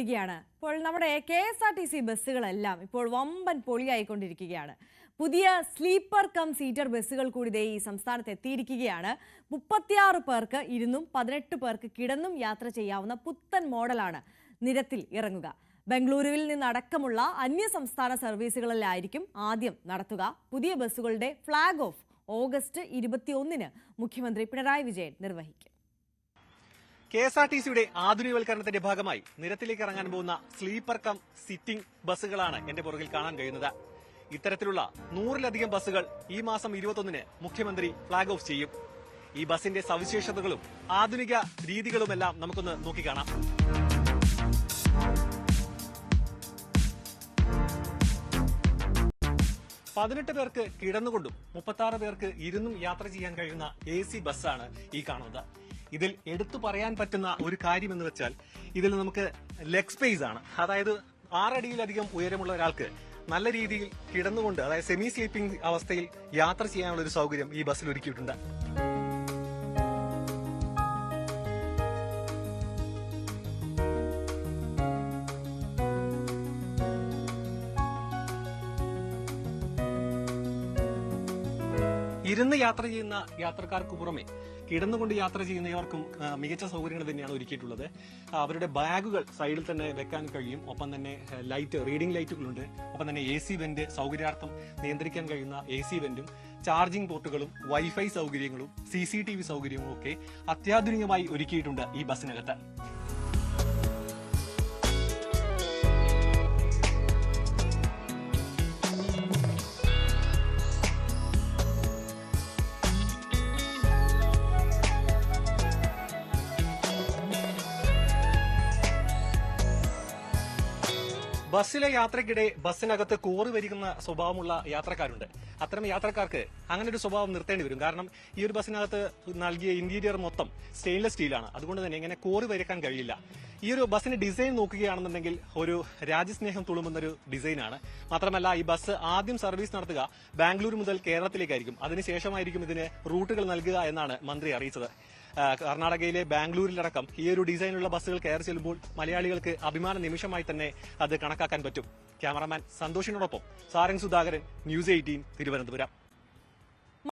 ഇപ്പോൾ നമ്മുടെ KSRTC ബസ്സുകളെല്ലാം ഇപ്പോൾ വമ്പൻ പൊളിയായിക്കൊണ്ടിരിക്കുകയാണ്. പുതിയ സ്ലീപ്പർ കം സീറ്റർ ബസ്സുകൾ കൂടി ഈ സംസ്ഥാനത്ത് എത്തിയിരിക്കുകയാണ്. 36 പേർക്ക് ഇരുന്നും 18 പേർക്ക് കിടന്നും യാത്ര ചെയ്യാവുന്ന പുത്തൻ മോഡലാണ് നിരത്തിൽ ഇറങ്ങുക. ബംഗളൂരുവിൽ നിന്നടക്കമുള്ള അന്യ സംസ്ഥാന സർവീസുകളിലായിരിക്കും ആദ്യം നടത്തുക. പുതിയ ബസ്സുകളുടെ ഫ്ളാഗ് ഓഫ് ഓഗസ്റ്റ് 21-ന് മുഖ്യമന്ത്രി പിണറായി വിജയൻ നിർവഹിക്കും. KSRTCയുടെ ആധുനികവൽക്കരണത്തിന്റെ ഭാഗമായി നിരത്തിലേക്ക് ഇറങ്ങാൻ പോകുന്ന സ്ലീപ്പർ കം സിറ്റിംഗ് ബസ്സുകളാണ് എന്റെ പുറകിൽ കാണാൻ കഴിയുന്നത്. ഇത്തരത്തിലുള്ള 100-ലധികം ബസ്സുകൾ ഈ മാസം 21-ന് മുഖ്യമന്ത്രി ഫ്ളാഗ് ഓഫ് ചെയ്യും. ഈ ബസിന്റെ സവിശേഷതകളും ആധുനിക രീതികളുമെല്ലാം നമുക്കൊന്ന് നോക്കിക്കാണാം. പതിനെട്ട് പേർക്ക് കിടന്നുകൊണ്ടും 36 പേർക്ക് ഇരുന്നും യാത്ര ചെയ്യാൻ കഴിയുന്ന AC ബസ്സാണ് ഈ കാണുന്നത്. ഇതിൽ എടുത്തു പറയാൻ പറ്റുന്ന ഒരു കാര്യം എന്ന് വെച്ചാൽ ഇതിൽ നമുക്ക് ലെഗ് സ്പേസ് ആണ്. അതായത് 6 അടിയിലധികം ഉയരമുള്ള ഒരാൾക്ക് നല്ല രീതിയിൽ കിടന്നുകൊണ്ട്, അതായത് സെമി സ്ലീപ്പിംഗ് അവസ്ഥയിൽ യാത്ര ചെയ്യാനുള്ള ഒരു സൗകര്യം ഈ ബസ്സിൽ ഒരുക്കിയിട്ടുണ്ട്. ഇരുന്ന് യാത്ര ചെയ്യുന്ന യാത്രക്കാർക്ക് പുറമെ കിടന്നുകൊണ്ട് യാത്ര ചെയ്യുന്നവർക്കും മികച്ച സൗകര്യങ്ങൾ തന്നെയാണ് ഒരുക്കിയിട്ടുള്ളത്. അവരുടെ ബാഗുകൾ സൈഡിൽ തന്നെ വെക്കാൻ കഴിയും. ഒപ്പം തന്നെ റീഡിംഗ് ലൈറ്റുകളുണ്ട്. ഒപ്പം തന്നെ AC വെന്റ്, സൗകര്യാർത്ഥം നിയന്ത്രിക്കാൻ കഴിയുന്ന AC വെന്റും ചാർജിംഗ് പോർട്ടുകളും വൈഫൈ സൗകര്യങ്ങളും CCTV സൗകര്യവും ഒക്കെ അത്യാധുനികമായി ഒരുക്കിയിട്ടുണ്ട് ഈ ബസ്സിനകത്ത്. ബസ്സിലെ യാത്രയ്ക്കിടെ ബസ്സിനകത്ത് കോറി വരിക്കുന്ന സ്വഭാവമുള്ള യാത്രക്കാരുണ്ട്. അത്തരം യാത്രക്കാർക്ക് അങ്ങനെ ഒരു സ്വഭാവം നിർത്തേണ്ടി വരും. കാരണം ഈ ഒരു ബസ്സിനകത്ത് നൽകിയ ഇന്റീരിയർ മൊത്തം സ്റ്റെയിൻലെസ് സ്റ്റീലാണ്. അതുകൊണ്ട് തന്നെ ഇങ്ങനെ കോറി വരയ്ക്കാൻ കഴിയില്ല. ഈ ഒരു ബസ്സിന്റെ ഡിസൈൻ നോക്കുകയാണെന്നുണ്ടെങ്കിൽ ഒരു രാജ്യസ്നേഹം തുളുമ്പുന്നൊരു ഡിസൈനാണ്. മാത്രമല്ല ഈ ബസ് ആദ്യം സർവീസ് നടത്തുക ബാംഗ്ലൂർ മുതൽ കേരളത്തിലേക്കായിരിക്കും. അതിനുശേഷമായിരിക്കും ഇതിന് റൂട്ടുകൾ നൽകുക എന്നാണ് മന്ത്രി അറിയിച്ചത്. കർണാടകയിലെ ബാംഗ്ലൂരിലടക്കം ഈ ഒരു ഡിസൈനുള്ള ബസ്സുകൾ കയറി ചെല്ലുമ്പോൾ മലയാളികൾക്ക് അഭിമാന നിമിഷമായി തന്നെ അത് കണക്കാക്കാൻ പറ്റും. ക്യാമറാമാൻ സന്തോഷിനോടൊപ്പം സാരംഗ് സുധാകരൻ, News 18, തിരുവനന്തപുരം.